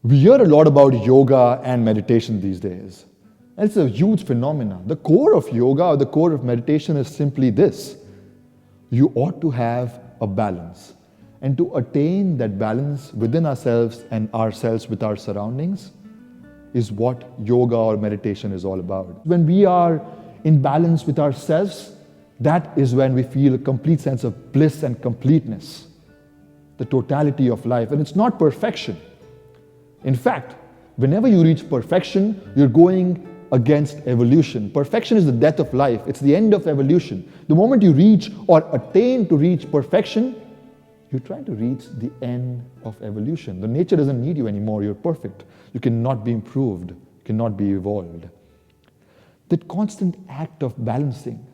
We hear a lot about yoga and meditation these days. And it's a huge phenomenon. The core of yoga or the core of meditation is simply this. You ought to have a balance. And to attain that balance within ourselves and ourselves with our surroundings is what yoga or meditation is all about. When we are in balance with ourselves, that is when we feel a complete sense of bliss and completeness, the totality of life. And it's not perfection. In fact, whenever you reach perfection, you're going against evolution. Perfection is the death of life. It's the end of evolution. The moment you reach or attain to reach perfection, you're trying to reach the end of evolution. The nature doesn't need you anymore. You're perfect. You cannot be improved. You cannot be evolved. That constant act of balancing.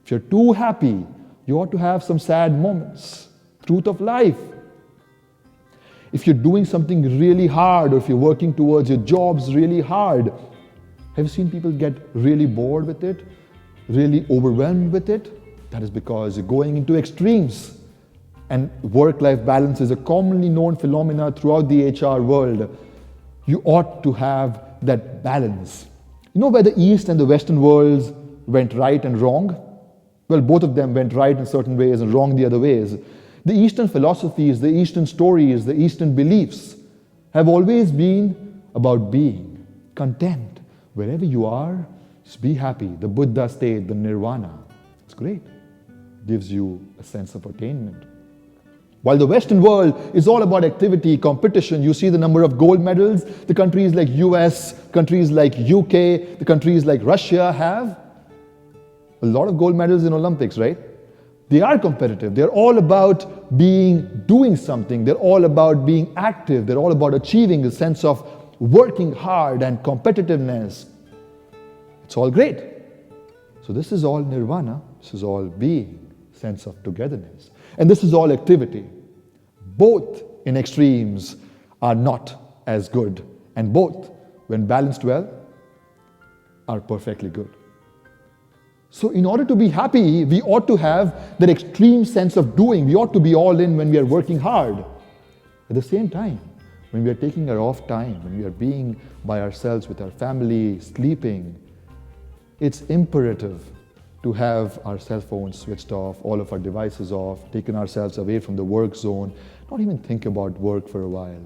If you're too happy, you ought to have some sad moments. Truth of life. If you're doing something really hard, or if you're working towards your jobs really hard, have you seen people get really bored with it? Really overwhelmed with it? That is because you're going into extremes. And work-life balance is a commonly known phenomena throughout the HR world. You ought to have that balance. You know where the East and the Western worlds went right and wrong? Well, both of them went right in certain ways and wrong the other ways. The Eastern philosophies, the Eastern stories, the Eastern beliefs have always been about being content. Wherever you are, just be happy. The Buddha state, the nirvana. It's great. It gives you a sense of attainment. While the Western world is all about activity, competition, you see the number of gold medals the countries like US, countries like UK, the countries like Russia have. A lot of gold medals in Olympics, right? They are competitive. They're all about doing something. They're all about being active. They're all about achieving a sense of working hard and competitiveness. It's all great. So this is all nirvana. This is all being, sense of togetherness. And this is all activity. Both in extremes are not as good. And both, when balanced well, are perfectly good. So in order to be happy, we ought to have that extreme sense of doing. We ought to be all in when we are working hard. At the same time, when we are taking our off time, when we are being by ourselves with our family, sleeping, it's imperative to have our cell phones switched off, all of our devices off, taken ourselves away from the work zone, not even think about work for a while.